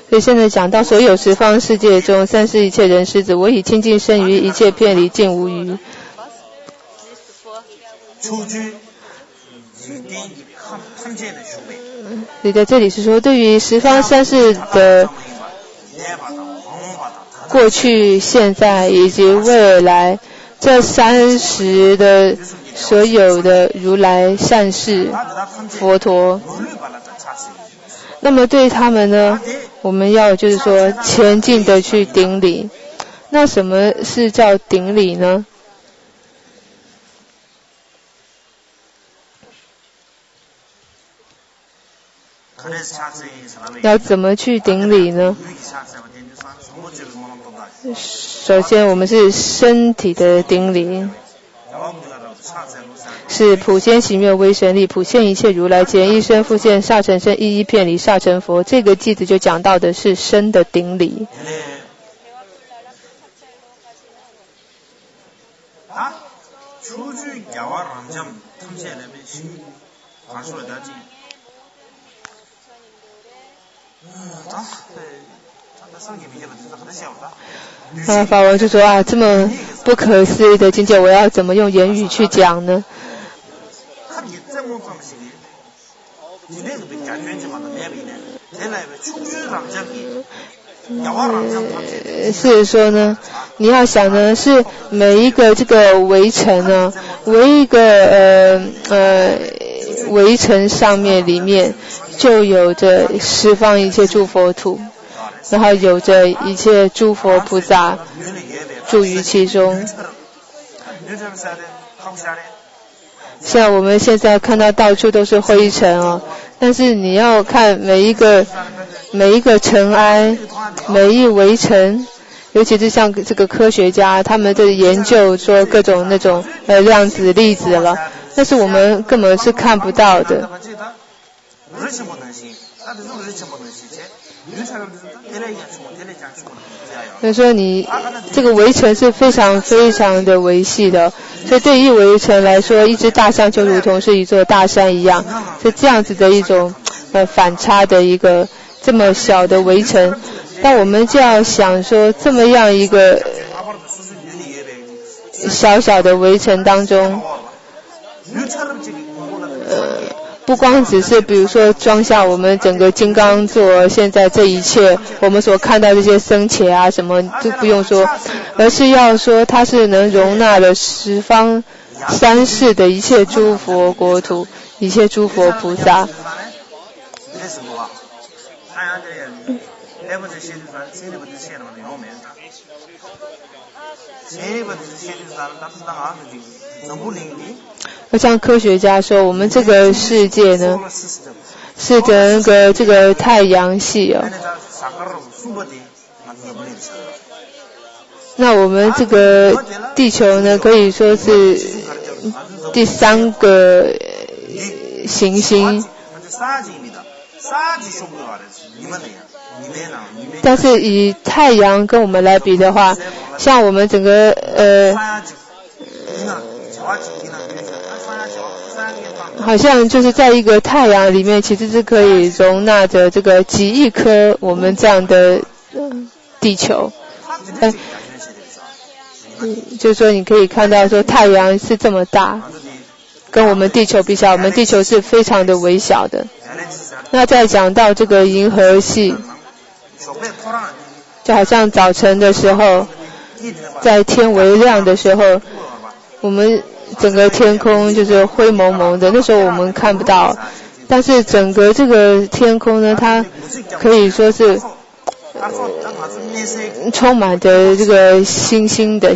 所以现在讲到所有十方世界中，三世一切人师子，我以清净身于一切遍礼尽无余。所以在这里是说，对于十方三世的过去、现在以及未来这30的所有的如来善士佛陀，那么对他们呢，我们要就是说前进的去顶礼。那什么是叫顶礼呢？要怎么去顶礼呢？首先我们是身体的顶礼，是普贤行愿威神力，普现一切如来前一生复现刹尘身，一一遍礼刹尘佛。这个句子就讲到的是身的顶礼。法王就说这么不可思议的境界，我要怎么用言语去讲呢？是说呢，你要想呢，是每一个这个围城呢，为一个围城上面里面就有着十方一切诸佛土，然后有着一切诸佛菩萨住于其中。像我们现在看到到处都是灰尘但是你要看每一个尘埃，每一围城，尤其是像这个科学家他们的研究说各种那种量子粒子了，但是我们根本是看不到的。所以说你这个围城是非常非常的维系的，所以对于围城来说，一只大象就如同是一座大山一样，是这样子的一种反差的一个这么小的围城。但我们就要想说，这么样一个小小的围城当中，不光只是比如说装下我们整个金刚座现在这一切我们所看到这些僧伽什么都不用说，而是要说它是能容纳了十方三世的一切诸佛国土，一切诸佛菩萨。像科学家说，我们这个世界呢，是整个这个太阳系那我们这个地球呢，可以说是第3个行星。但是以太阳跟我们来比的话，像我们整个好像就是在一个太阳里面，其实是可以容纳着这个几亿颗我们这样的地球。就是说你可以看到说太阳是这么大，跟我们地球比较，我们地球是非常的微小的。那再讲到这个银河系，就好像早晨的时候，在天微亮的时候，我们整个天空就是灰蒙蒙的，那时候我们看不到，但是整个这个天空呢，它可以说是充满着这个星星的。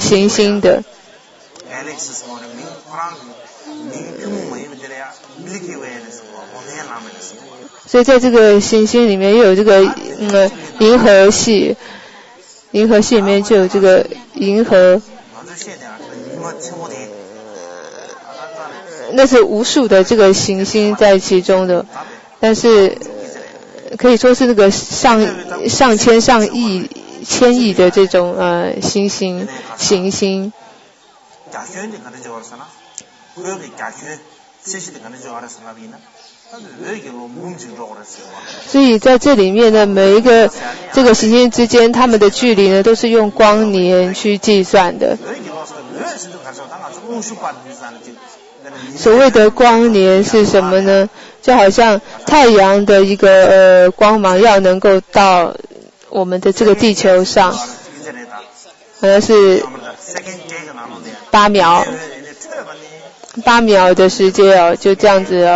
所以在这个行星里面又有这个银河系，银河系里面就有这个银河，那是无数的这个行星在其中的，但是可以说是那个上千上亿千亿的这种行星。所以在这里面呢，每一个这个行星之间，它们的距离呢，都是用光年去计算的。所谓的光年是什么呢？就好像太阳的一个光芒要能够到我们的这个地球上，好像是8秒的时间哦，就这样子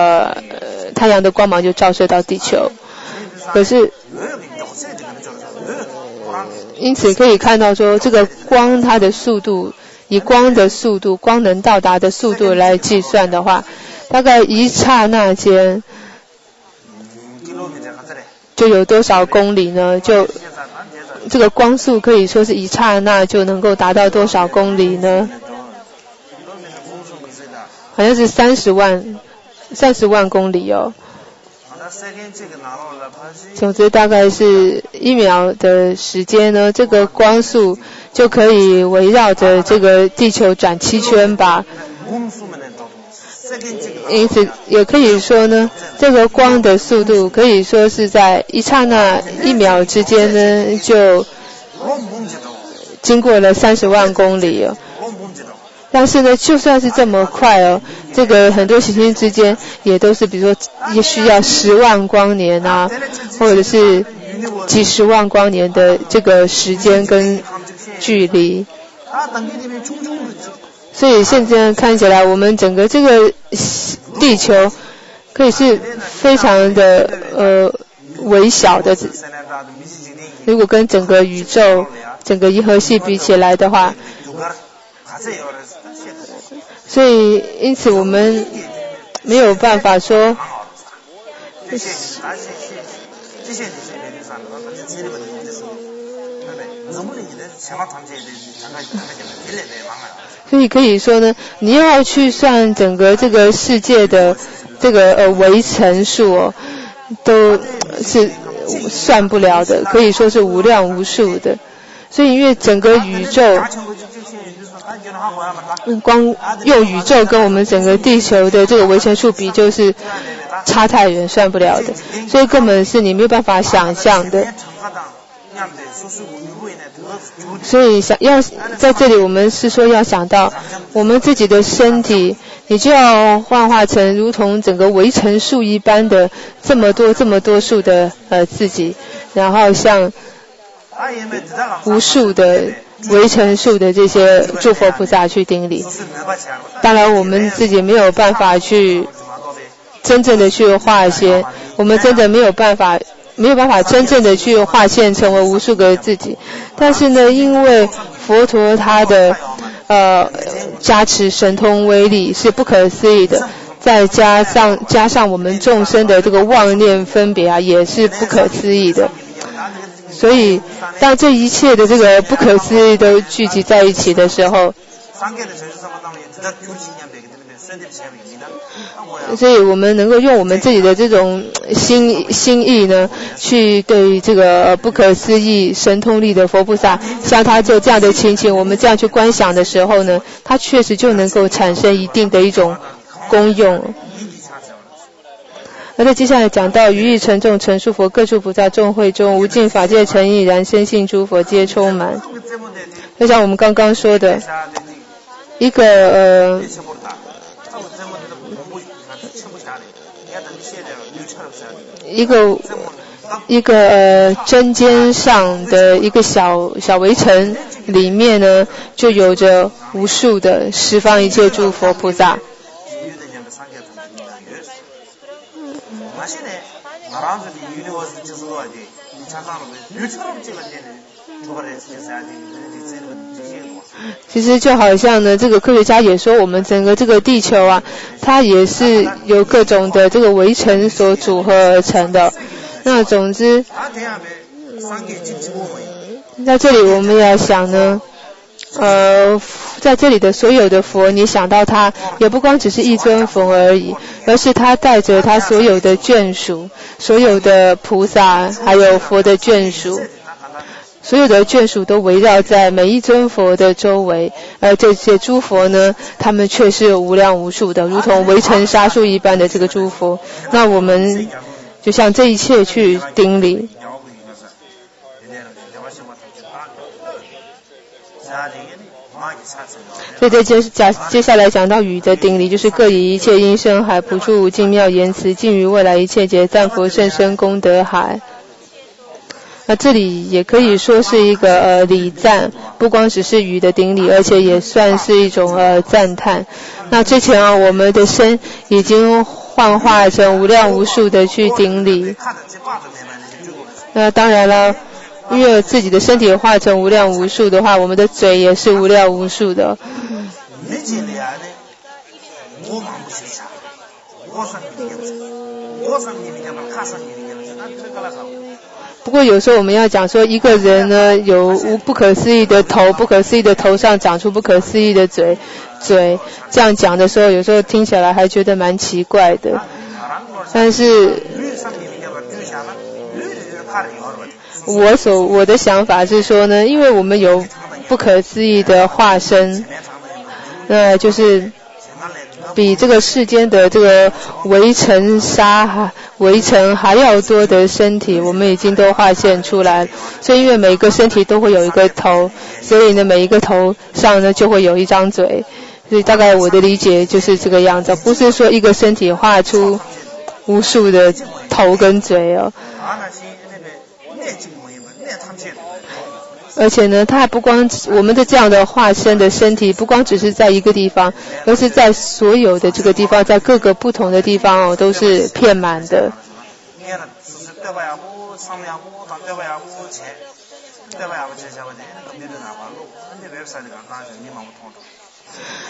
太阳的光芒就照射到地球。可是因此可以看到说，这个光它的速度，以光的速度，光能到达的速度来计算的话，大概一刹那间就有多少公里呢？就这个光速可以说是一刹那就能够达到多少公里呢？好像是30万公里哦。总之大概是1秒的时间呢，这个光速就可以围绕着这个地球转7圈吧。因此也可以说呢，这个光的速度可以说是在一刹那1秒之间呢，就经过了30万公里哦。但是呢，就算是这么快哦，这个很多行星之间也都是，比如说也需要10万光年啊，或者是几十万光年的这个时间跟距离。所以现在看起来，我们整个这个地球可以是非常的微小的，如果跟整个宇宙、整个银河系比起来的话。所以因此我们没有办法说所以可以说呢，你要去算整个这个世界的这个维乘数哦，都是算不了的，可以说是无量无数的。所以因为整个宇宙光用宇宙跟我们整个地球的这个维乘数比，就是差太远，算不了的，所以根本是你没有办法想象的。所以要在这里，我们是说要想到我们自己的身体，你就要幻化成如同整个维乘数一般的这么多数的自己，然后像无数的维乘数的这些诸佛菩萨去顶礼。当然我们自己没有办法去真正的去化现，我们真的没有办法真正的去化现成为无数个自己。但是呢，因为佛陀他的加持神通威力是不可思议的，再加上我们众生的这个妄念分别啊，也是不可思议的。所以当这一切的这个不可思议都聚集在一起的时候，所以我们能够用我们自己的这种心意呢，去对这个不可思议神通力的佛菩萨，像他做这样的情形，我们这样去观想的时候呢，他确实就能够产生一定的一种功用。而在接下来讲到于意沉重成数佛各处菩萨众会中无尽法界诚意然深信诸佛皆充满。就像我们刚刚说的，一个针尖上的一个小围城里面呢，就有着无数的十方一切诸佛菩萨。其实就好像呢，这个科学家也说，我们整个这个地球啊，它也是由各种的这个微尘所组合而成的。那总之，在这里我们要想呢，在这里的所有的佛，你想到他，也不光只是一尊佛而已，而是他带着他所有的眷属，所有的菩萨，还有佛的眷属。所有的眷属都围绕在每一尊佛的周围，而这些诸佛呢，他们却是有无量无数的，如同围城沙数一般的这个诸佛。那我们就向这一切去顶礼。所以接下来讲到语的顶礼，就是各以一切音声海普出无尽妙言辞，尽于未来一切劫赞佛甚深功德海。那这里也可以说是一个礼赞，不光只是语的顶礼，而且也算是一种赞叹。那之前啊，我们的身已经幻化成无量无数的去顶礼。那当然了，因为自己的身体化成无量无数的话，我们的嘴也是无量无数的。不过有时候我们要讲说，一个人呢有不可思议的头，不可思议的头上长出不可思议的嘴，这样讲的时候，有时候听起来还觉得蛮奇怪的。但是我的想法是说呢，因为我们有不可思议的化身，那就是比这个世间的这个围城还要多的身体，我们已经都化现出来。所以因为每个身体都会有一个头，所以呢每一个头上呢就会有一张嘴。所以大概我的理解就是这个样子，不是说一个身体画出无数的头跟嘴哦。而且呢，它还不光我们的这样的化身的身体，不光只是在一个地方，而是在所有的这个地方，在各个不同的地方哦，都是遍满的。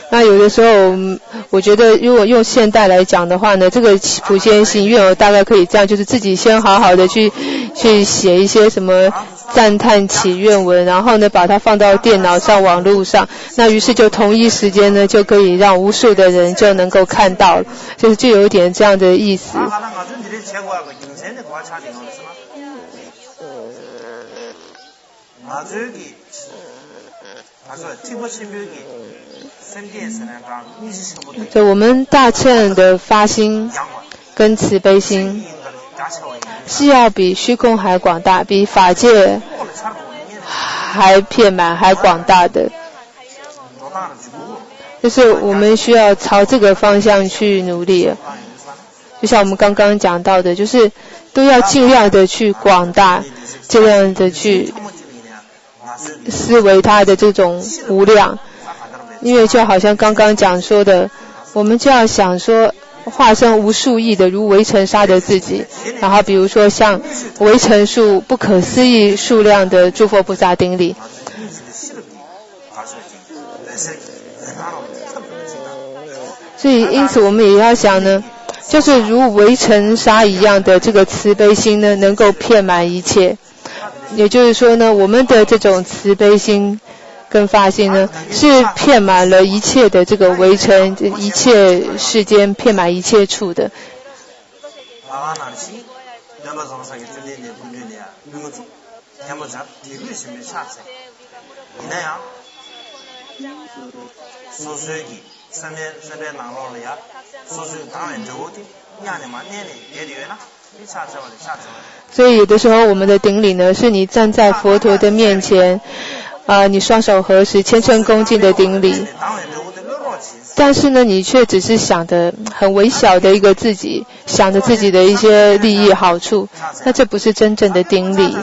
那有的时候我觉得如果用现代来讲的话呢，这个普贤行愿大概可以这样，就是自己先好好的去写一些什么赞叹祈愿文，然后呢把它放到电脑上网络上，那于是就同一时间呢就可以让无数的人就能够看到，就有一点这样的意思。所以我们大乘的发心跟慈悲心是要比虚空还广大，比法界还遍满还广大的，就是我们需要朝这个方向去努力。就像我们刚刚讲到的，就是都要尽量的去广大，尽量的去思维它的这种无量。因为就好像刚刚讲说的，我们就要想说化身无数亿的如围城沙的自己，然后比如说像围城数不可思议数量的诸佛菩萨顶礼。所以因此我们也要想呢，就是如围城沙一样的这个慈悲心呢，能够遍满一切。也就是说呢，我们的这种慈悲心跟发心呢，是遍满了一切的这个围城，一切世间，遍满一切处的。所以有的时候我们的顶礼呢，是你站在佛陀的面前，你双手合十，虔诚恭敬的顶礼。但是呢，你却只是想的很微小的一个自己，想着自己的一些利益好处，那这不是真正的顶礼。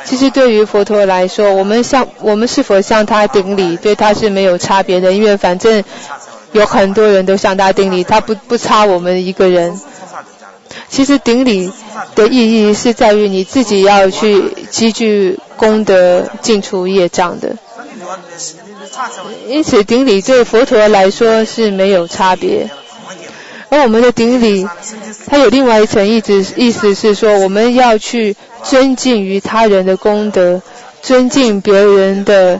其实对于佛陀来说，我们是否向他顶礼，对他是没有差别的，因为反正有很多人都向他顶礼，他不差我们一个人。其实顶礼的意义是在于你自己要去积聚功德，净除业障的。因此顶礼对佛陀来说是没有差别。而我们的顶礼它有另外一层意思是说，我们要去尊敬于他人的功德，尊敬别人的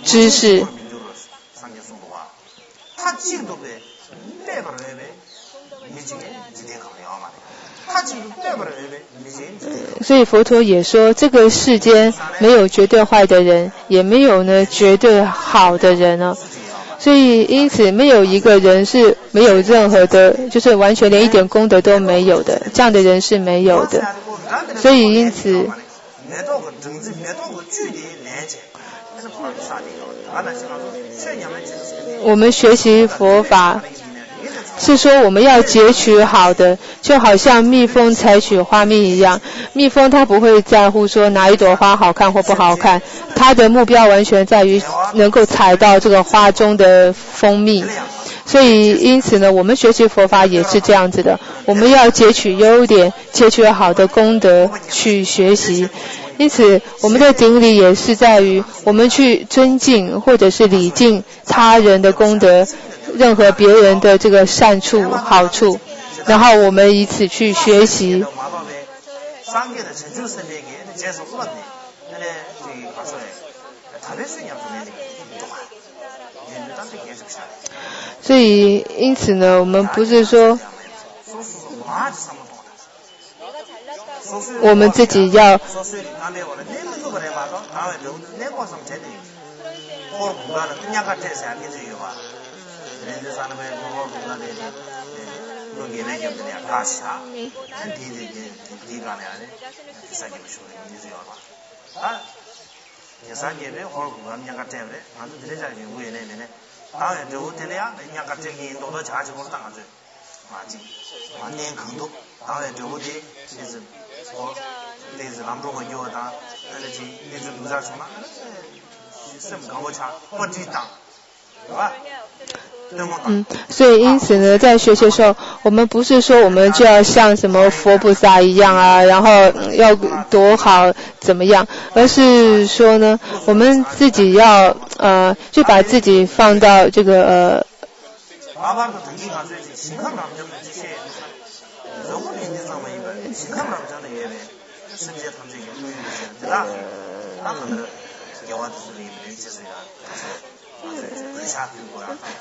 知识。所以佛陀也说，这个世间没有绝对坏的人，也没有呢绝对好的人呢。所以因此没有一个人是没有任何的，就是完全连一点功德都没有的，这样的人是没有的。所以因此我们学习佛法是说我们要截取好的，就好像蜜蜂采取花蜜一样，蜜蜂它不会在乎说哪一朵花好看或不好看，它的目标完全在于能够采到这个花中的蜂蜜。所以因此呢，我们学习佛法也是这样子的，我们要截取优点，截取好的功德去学习。因此我们的顶礼也是在于我们去尊敬或者是礼敬他人的功德，任何别人的这个善处好处，然后我们以此去学习。所以因此呢，我们不是说我们自己要所以因此呢，在学习的时候，我们不是说我们就要像什么佛菩萨一样啊，然后要多好怎么样，而是说呢，我们自己要就把自己放到这个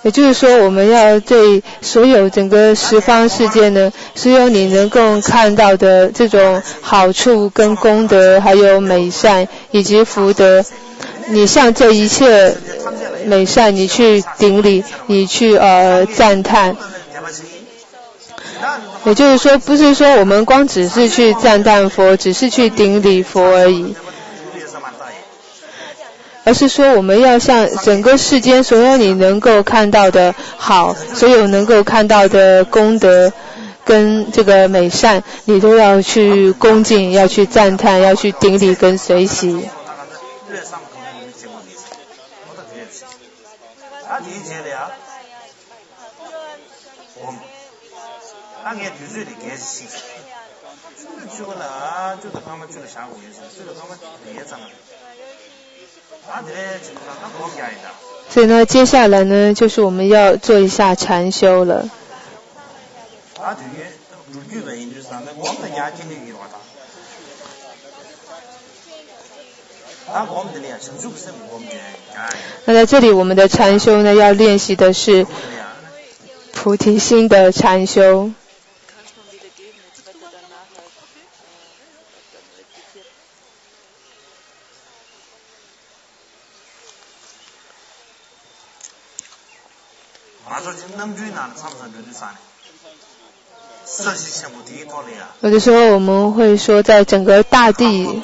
也就是说，我们要对所有整个十方世界呢，所有你能够看到的这种好处跟功德，还有美善以及福德，你向这一切美善你去顶礼，你去赞叹。也就是说，不是说我们光只是去赞叹佛，只是去顶礼佛而已，而是说我们要向整个世间所有你能够看到的好，所有能够看到的功德跟这个美善，你都要去恭敬，要去赞叹，要去顶礼跟随喜。所以呢，接下来呢，就是我们要做一下禅修了。那在这里，我们的禅修呢，要练习的是菩提心的禅修。有的时候我们会说，在整个大地，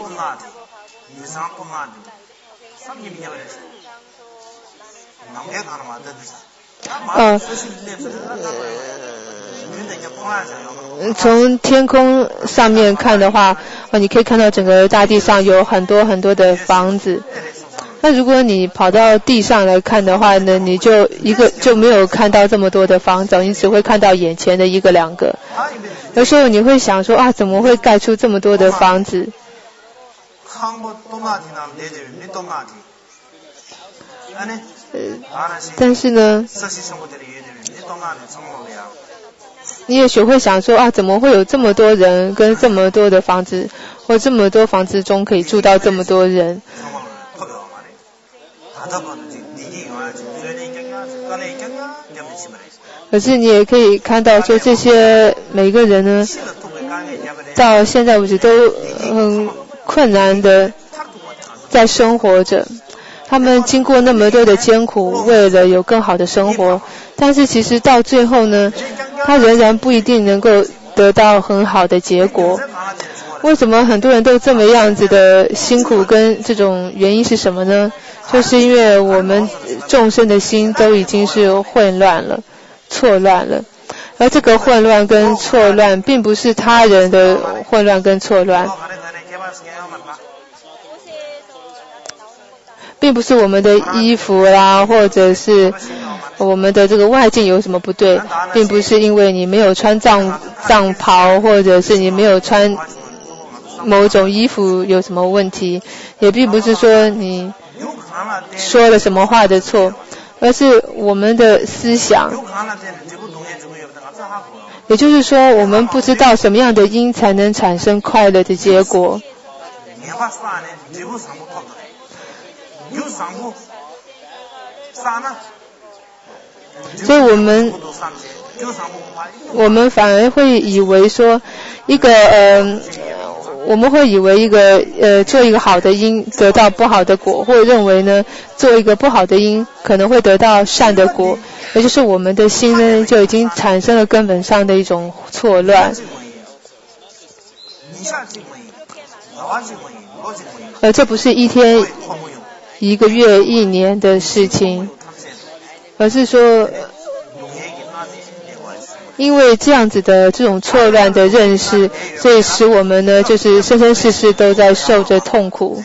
从天空上面看的话，你可以看到整个大地上有很多很多的房子。那如果你跑到地上来看的话呢，你就没有看到这么多的房子，你只会看到眼前的一个两个。有时候你会想说啊，怎么会盖出这么多的房子？但是呢，你也许会想说啊，怎么会有这么多人跟这么多的房子，或这么多房子中可以住到这么多人？可是你也可以看到说，这些每个人呢，到现在为止都很困难的在生活着。他们经过那么多的艰苦，为了有更好的生活，但是其实到最后呢，他仍然不一定能够得到很好的结果。为什么很多人都这么样子的辛苦，跟这种原因是什么呢？就是因为我们众生的心都已经是混乱了、错乱了，而这个混乱跟错乱并不是他人的混乱跟错乱，并不是我们的衣服啦，或者是我们的这个外境有什么不对，并不是因为你没有穿藏袍，或者是你没有穿某种衣服有什么问题，也并不是说你说了什么话的错，而是我们的思想。也就是说，我们不知道什么样的因才能产生快乐的结果。所以我们反而会以为说我们会以为做一个好的因得到不好的果，或者认为呢做一个不好的因可能会得到善的果，也就是我们的心呢就已经产生了根本上的一种错乱。这不是一天、一个月、一年的事情，而是说因为这样子的这种错乱的认识，所以使我们呢就是生生世世都在受着痛苦。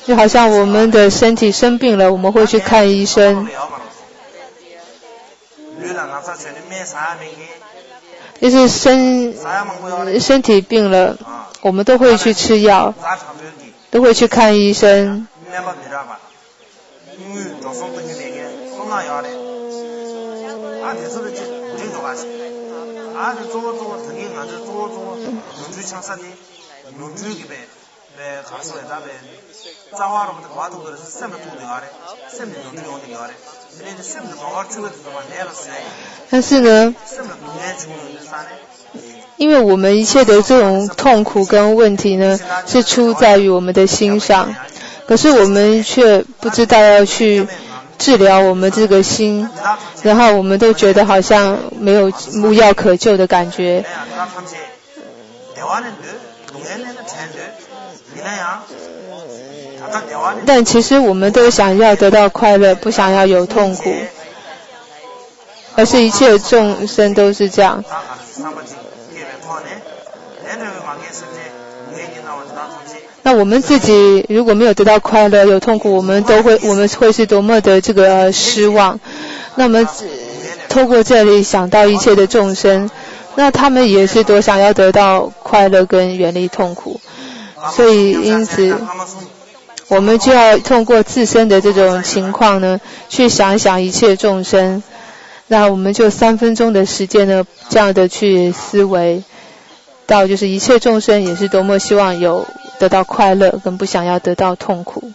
就好像我们的身体生病了，我们会去看医生，就是身体病了，我们都会去吃药，都会去看医生。但是呢，因为我们一切的这种痛苦跟问题呢，是出在于我们的心上，可是我们却不知道要去治疗我们这个心，然后我们都觉得好像没有无药可救的感觉。但其实我们都想要得到快乐，不想要有痛苦，而是一切众生都是这样。那我们自己如果没有得到快乐，有痛苦，我们会是多么的这个失望。那么透过这里想到一切的众生，那他们也是多想要得到快乐跟远离痛苦。所以因此我们就要通过自身的这种情况呢，去想一想一切众生。那我们就3分钟的时间呢，这样的去思维到就是一切众生也是多么希望有得到快乐，跟不想要得到痛苦。